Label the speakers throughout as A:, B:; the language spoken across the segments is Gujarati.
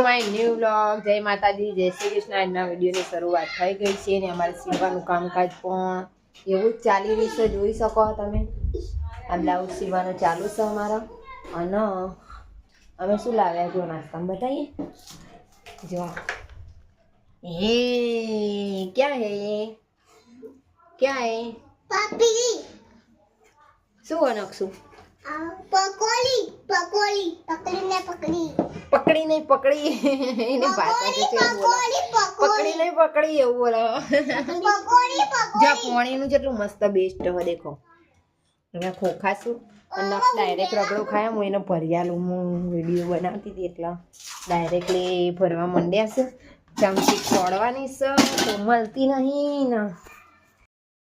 A: My new vlog. જય માતાજી, જય શ્રી કૃષ્ણ. આજના વિડીયોની શરૂઆત થઈ ગઈ છે ને અમારે સીવવાનું કામકાજ પણ એવું જ ચાલી રહ્યું છે. જોઈ શકો તમે આ બ્લાઉઝ સીવવાનું ચાલુ છે અમારા. અને અમે શું લાવ્યા જો નાસ્તામાં બતાવીએ. જો હે ક્યાં હે ક્યાં હે
B: પાપી
A: શું અનકશું
B: પકોડી પકોડી પકડીને પકડી
A: પકડી નહીં પકડી એને ભાષા છે પકડી નહીં પકડી એવું બોલો.
B: પકોડી
A: જ્યાં પાણીનું જેટલું મસ્ત બેસ્ટ હોય દેખો. અહીંયા ખોખાશું અને ડાયરેક્ટ રગડો ખાય. હું એને ભરિયાલું હું વિડીયો બનાવતી હતી એટલા ડાયરેક્ટલી ભરવા માંડ્યા છે. ચમચી ખોડવાની છે તો મળતી નહીં ને.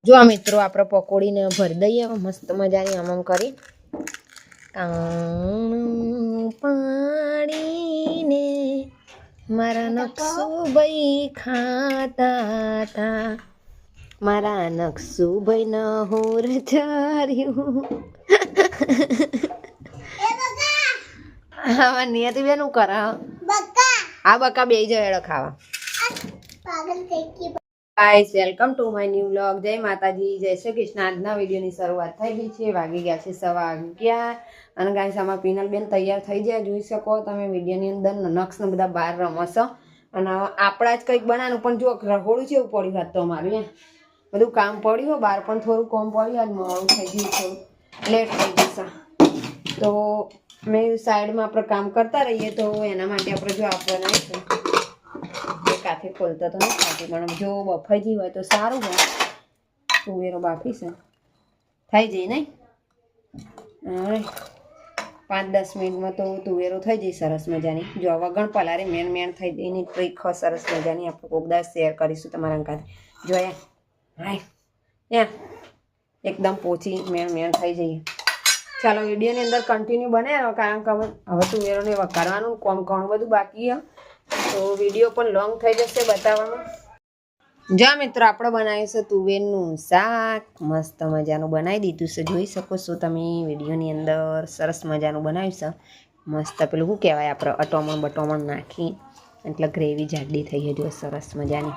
A: જો આ મિત્રો આપણે પકોડીને ભરી દઈએ મસ્ત મજાની આમ કરી પાડીને મારા નકશુભાઈ ખાતા હતા. મારા નકશુભાઈ ન હોર ચાર્યું. હા નિયતિ બેન હું કરા
B: બકા
A: આ બકા બે જણ ખાવા.
B: પાગલ થઈ ગઈ.
A: Guys welcome to my new vlog. જય માતાજી, જય શ્રી કૃષ્ણ. આજના વિડીયોની શરૂઆત થઈ ગઈ છે. વાગી ગયા છે 11:15 અને ગાઈસ આમાં પિનલબેન તૈયાર થઈ જાય. જોઈ શકો તમે વિડીયોની અંદર નક્ષને બધા બહાર રમશે અને આપણા જ કંઈક બનાવવાનું પણ જો રહોડું છે એવું પડ્યું હાથ તો અમારું બધું કામ પડ્યું. બહાર પણ થોડું કામ પડ્યું. આજ મોડું થઈ ગયું, થોડું લેટ થઈ જશે તો મેં સાઈડમાં આપણે કામ કરતા રહીએ તો એના માટે આપણે જો આપણે બનાવીશું. કાફી ખોલતા તો નથી ખાતી પણ જો બફાઈ હોય તો સારું હોય. તુવેરો બાફી છે થઈ જાય નહીં. હવે 5-10 મિનિટમાં તો તુવેરો થઈ જાય સરસ મજાની. જો વગણ પલારી મેણ થઈ જાય એની ટ્રીક સરસ મજાની આપણે કોકદાર શેર કરીશું તમારા અંકાથી. જોયા હાય ત્યાં એકદમ પોચી મેણ થઈ જઈએ. ચાલો વિડીયોની અંદર કન્ટિન્યુ બને કારણ કે હવે તુવેરોને વઘારવાનું કોમ ઘણું બધું બાકી છે તો વિડીયો પણ લોંગ થઈ જશે બતાવવામાં. જા મિત્રો આપણે બનાવીશું તુવેરનું શાક. મસ્ત મજાનું બનાવી દીધું છે. જોઈ શકો છો તમે વિડીયોની અંદર સરસ મજાનું બનાવ્યું છે. મસ્ત પેલું શું કહેવાય આપણે અટોમણ બટોમણ નાખી એટલે ગ્રેવી જાડી થઈ ગઈ જો સરસ મજાની.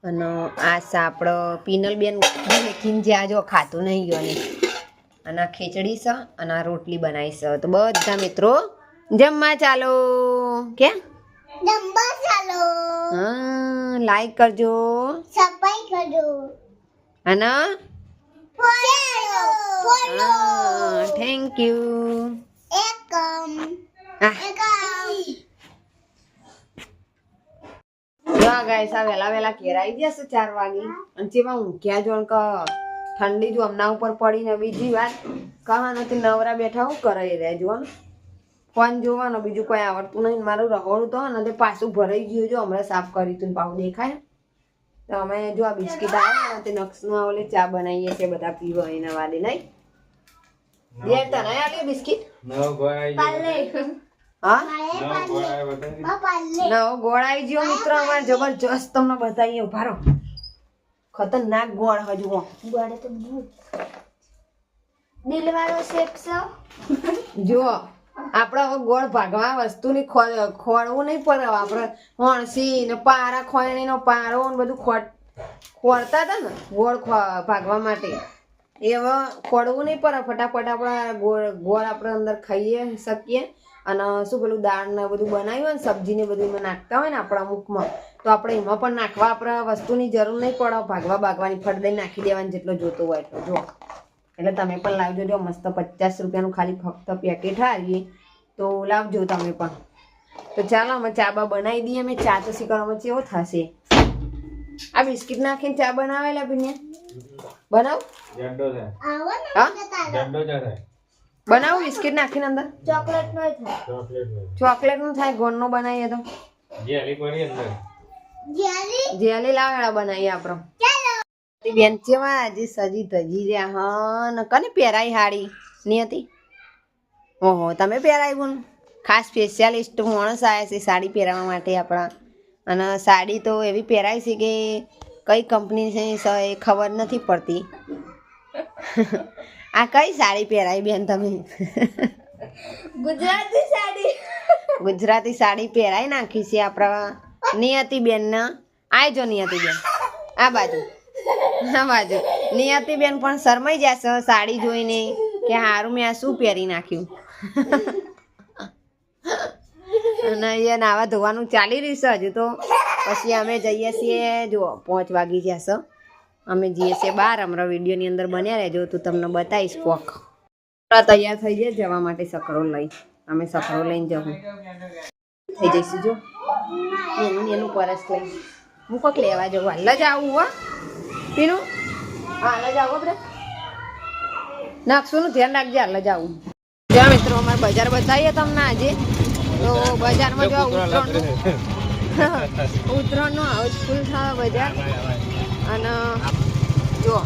A: અને આ છે આપણો પિનલબેન મેકીને જ્યાં જો ખાતું નહીં ગયો ને. અને આ ખીચડી છે અને આ રોટલી બનાવી છે. તો બધા મિત્રો જમવા ચાલો કે
B: નંબર ચાલો
A: હા લાઈક કરજો
B: સબસ્ક્રાઇબ કરજો
A: અને
B: ફોલો
A: થેન્ક યુ.
B: એકમ
A: જો ગાઈસ આ વેલા ઘેર આવી જશે 4 વાગે અને જેવા ઊંઘ્યા જો કે ઠંડી જો હમણાં ઉપર પડીને બીજી વાત કહા નથી નવરા બેઠા હું કરે રહે જો ફોન જોવાનો બીજું કોઈ આવડતું નહીં. મારું રહોડું તો ને તે પાછું ભરાઈ ગયું. જો હમણાં સાફ કરી તું પાઉં દેખાય તો અમે જો આ બિસ્કીટ આવ્યા તે નક્ષમાં ઓલે ચા બનાવીએ છીએ બધા પીવા એના વાદે નહીં. દેર તને આલી બિસ્કીટ હા નવો ગોળ આવી ગયો મિત્રો અમારે જબરજસ્ત તમને બતાવીએ. ઉભા રહો ખતરનાક ગોળ હજુ
B: ગોળે તો દિલવાળો શેપ છે.
A: જો આપણે હવે ગોળ ભાગવા વસ્તુની ખોળવું નહીં પડે. આપણે હોણસી ને પારા ખોયણીનો પારો ને બધું ખોળતા હતા ને ગોળ ભાગવા માટે એ હવે ખોળવું નહીં પડે. ફટાફટ આપણે ગોળ આપણે અંદર ખાઈએ શકીએ. અને શું પેલું દાળ ને બધું બનાવ્યું હોય ને સબ્જી ને બધું એમાં નાખતા હોય ને આપણા મુખમાં તો આપણે એમાં પણ નાખવા આપણે વસ્તુની જરૂર નહીં પડે. ભાગવાની ફટ દઈ નાખી દેવાની જેટલો જોતો હોય એટલો. જો એટલે તમે પણ લાવજો. જો મસ્ત 50 રૂપિયાનું ખાલી ફક્ત પેકેટ આવીએ તો લાવજો તમે પણ. તો ચાલો અમે ચા બા બનાવી દઈએ. અમે ચા તો શીખવામાં કેવો થશે. આ બિસ્કિટ નાખીને ચા બનાવેલા બને બનાવ હા બનાવું બિસ્કિટ નાખીને અંદર
B: ચોકલેટ નો થાય
A: ચોકલેટ નું થાય. ગોળ નો બનાવીએ તો જેલી લાવેલા બનાવીએ આપણે. બેન કેવા હજી સજી ધજી રહ્યા હા ને કને પહેરાઈ હાડી ની હતી. ઓહો તમે પહેરાવ્યું ખાસ સ્પેશિયાલિસ્ટ માણસ આવ્યા છે સાડી પહેરાવવા માટે આપણા. અને સાડી તો એવી પહેરાય છે કે કઈ કંપની છે એ ખબર નથી પડતી. આ કઈ સાડી પહેરાવી બેન તમે?
B: ગુજરાતી સાડી
A: ગુજરાતી સાડી પહેરાઈ નાખી છે આપણા નિયતિબેનને. આવજો નિયતિબેન, આ બાજુ નિયતિબેન પણ શરમાઈ જશે સાડી જોઈને કે હારું મેં આ શું પહેરી નાખ્યું. અને અહીંયા નાવા ધોવાનું ચાલી રહ્યું છે હજુ તો. પછી અમે જઈએ છીએ, જો 5 વાગી જશે, અમે જઈએ છીએ બહાર. અમારા વિડીયોની અંદર બન્યા રહેજો તો તમને બતાવીશ કોક. તૈયાર થઈ જાય જવા માટે સકરો લઈ. અમે સકરો લઈને જવું થઈ જઈશું. જો એનું પરસ લઈ હું કોક લેવા જવું. હાલ જ આવું હો પીનું, હાલ જ આવો આપણે નકશુંનું ધ્યાન રાખજે. હાલ જ આવું. જ્યાં મિત્રો અમારે બજાર બતાવીએ તમને આજે. તો બજારમાં જો ઉત્તરાયણનો હાઉસફુલ થાય બજાર. અને જો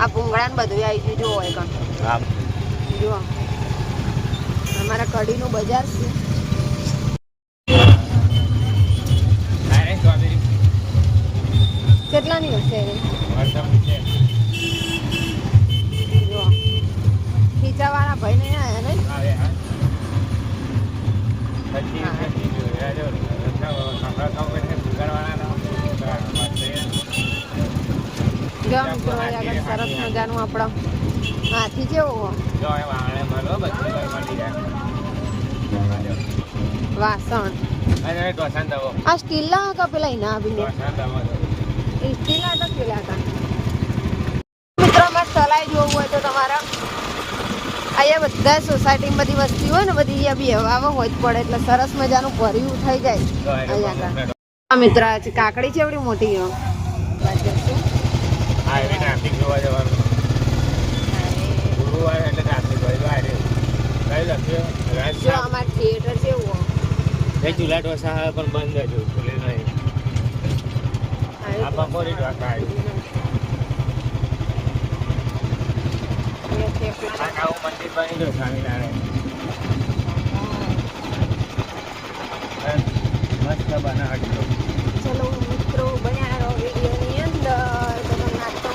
A: આ ભૂંગળાને બધું આવી ગયું. જો હોય કણ જો અમારા કઢીનું બજાર છે. કેટલાની હશે જો ખીચાવાળા ભાઈ નહીં આવ્યા ને સરસ મજાનું આપણા હાથી જેવો વાસણ. આ સ્ટીલના હતા પેલા એના આપીને સ્ટીલના હતા પેલા હતા. મિત્રો અમારે તલાઈ જોવું હોય તો તમારા અહીંયા બધા સોસાયટીમાં બધી વસ્તી હોય ને બધી અહીંયા બી હવા હોય જ પડે એટલે સરસ મજાનું ભર્યું થઈ જાય. અહીંયા મિત્ર કાકડી છે એવડી મોટી અમારે થિયેટર છે એવું
C: ચૂલા ઢોસા પણ બંધ હતું, ખુલે નહીં. આ પકોડી ઢોસા આવું મંદિર બની ગયું સ્વામિનારાયણ. મસ્ત બનાવ્યો.
A: ચલો મિત્રો બન્યા રહો વિડીયોની અંદર. તો તમને તો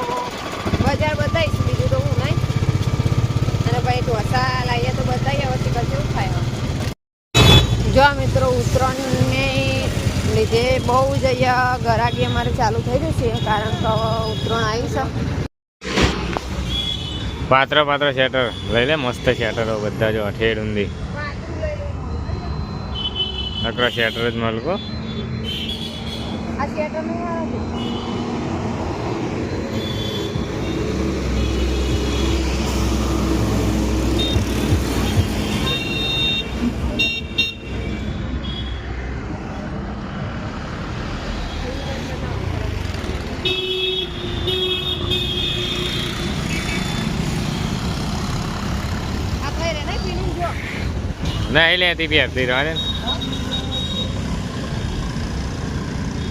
A: બજાર બતાવીશ, બીજું તો હું નહીં. અને ભાઈ ઢોસા લાવીએ તો બતાવીએ પછી કશું થાય. જો મિત્રો ઉત્તરાયણને લીધે બહુ જ અહીંયા ગરાગી અમારે ચાલુ થઈ જશે, કારણ કે ઉત્તરાયણ આવી છે.
C: પાત્ર શેટર લઈ લે. મસ્ત શેટરો બધા જો ઠેડ ઊંધી નકરા શેટર જ મળકો.
A: આ શેટર નહીં આવે.
C: ના એ લેતી પહેરતી રહે ને.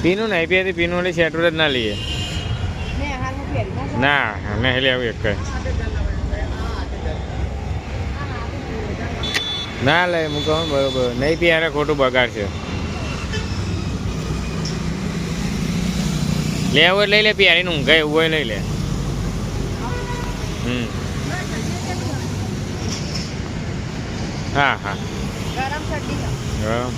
C: પીનું નહીં પહેરતી. પીનું એટલે શેટર જ ના લઈએ. ના નહીં લેવું એક ના લે મૂકો બરોબર. નહીં પહેરે ખોટું બગાડશે. લેવું લઈ લે. પહેરીને ઊંઘાય એવું હોય લઈ લે. હા
A: ગરમ ચટણી
C: ગરમ